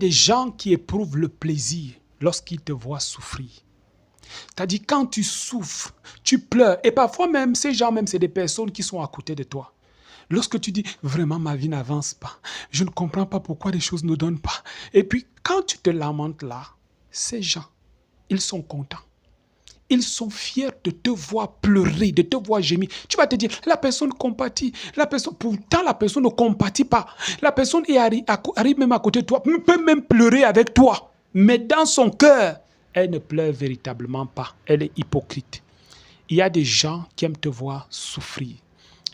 des gens qui éprouvent le plaisir lorsqu'ils te voient souffrir. C'est-à-dire, quand tu souffres, tu pleures. Et parfois même, ces gens, même, c'est des personnes qui sont à côté de toi. Lorsque tu dis, vraiment, ma vie n'avance pas. Je ne comprends pas pourquoi les choses ne donnent pas. Et puis, quand tu te lamentes là, ces gens, ils sont contents. Ils sont fiers de te voir pleurer, de te voir gémir. Tu vas te dire, la personne compatit. Pourtant, la personne ne compatit pas. La personne arrive même à côté de toi, peut même pleurer avec toi. Mais dans son cœur, elle ne pleure véritablement pas. Elle est hypocrite. Il y a des gens qui aiment te voir souffrir.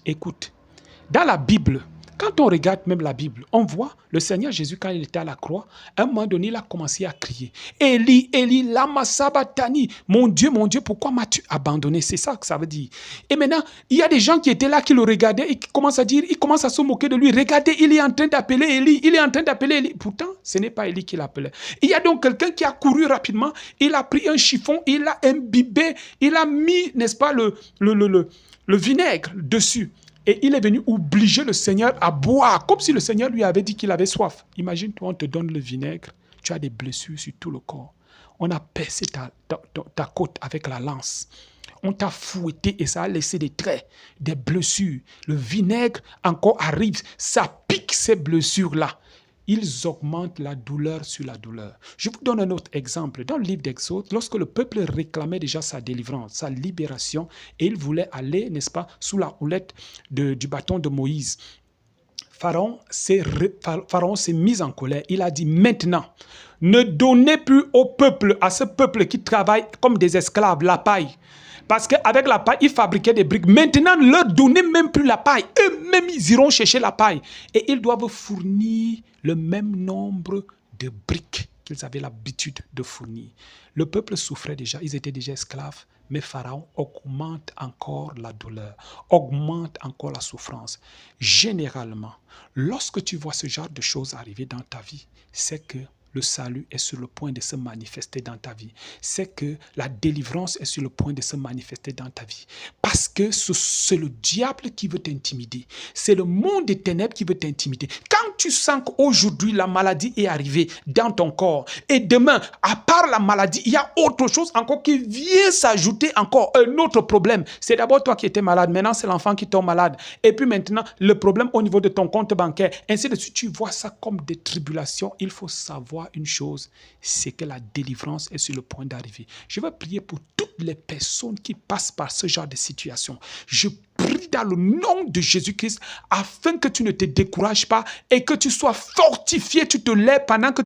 Écoute, dans la Bible, quand on regarde même la Bible, on voit le Seigneur Jésus, quand il était à la croix, à un moment donné, il a commencé à crier. Élie, Élie, lama sabachthani. Mon Dieu, pourquoi m'as-tu abandonné? C'est ça que ça veut dire. Et maintenant, il y a des gens qui étaient là, qui le regardaient et qui commencent à dire, ils commencent à se moquer de lui. Regardez, il est en train d'appeler Élie, il est en train d'appeler Élie. Pourtant, ce n'est pas Élie qui l'appelait. Il y a donc quelqu'un qui a couru rapidement, il a pris un chiffon, il l'a imbibé, il a mis, n'est-ce pas, le vinaigre dessus. Et il est venu obliger le Seigneur à boire, comme si le Seigneur lui avait dit qu'il avait soif. Imagine-toi, on te donne le vinaigre, tu as des blessures sur tout le corps. On a percé ta côte avec la lance. On t'a fouetté et ça a laissé des traits, des blessures. Le vinaigre encore arrive, ça pique ces blessures-là. Ils augmentent la douleur sur la douleur. Je vous donne un autre exemple. Dans le livre d'Exode, lorsque le peuple réclamait déjà sa délivrance, sa libération, et il voulait aller, n'est-ce pas, sous la houlette du bâton de Moïse, Pharaon s'est mis en colère. Il a dit, maintenant, ne donnez plus au peuple, à ce peuple qui travaille comme des esclaves, la paille. Parce qu'avec la paille, ils fabriquaient des briques. Maintenant, ne leur donnez même plus la paille. Eux-mêmes, ils iront chercher la paille. Et ils doivent fournir le même nombre de briques qu'ils avaient l'habitude de fournir. Le peuple souffrait déjà, ils étaient déjà esclaves. Mais Pharaon augmente encore la douleur, augmente encore la souffrance. Généralement, lorsque tu vois ce genre de choses arriver dans ta vie, c'est que le salut est sur le point de se manifester dans ta vie. C'est que la délivrance est sur le point de se manifester dans ta vie. Parce que c'est le diable qui veut t'intimider. C'est le monde des ténèbres qui veut t'intimider. Quand tu sens qu'aujourd'hui la maladie est arrivée dans ton corps et demain, à part la maladie, il y a autre chose encore qui vient s'ajouter encore un autre problème. C'est d'abord toi qui étais malade. Maintenant, c'est l'enfant qui tombe malade. Et puis maintenant, le problème au niveau de ton compte bancaire. Ainsi de suite, tu vois ça comme des tribulations. Il faut savoir une chose, c'est que la délivrance est sur le point d'arriver. Je vais prier pour toutes les personnes qui passent par ce genre de situation. Je prie dans le nom de Jésus-Christ afin que tu ne te décourages pas et que tu sois fortifié, tu te lèves pendant que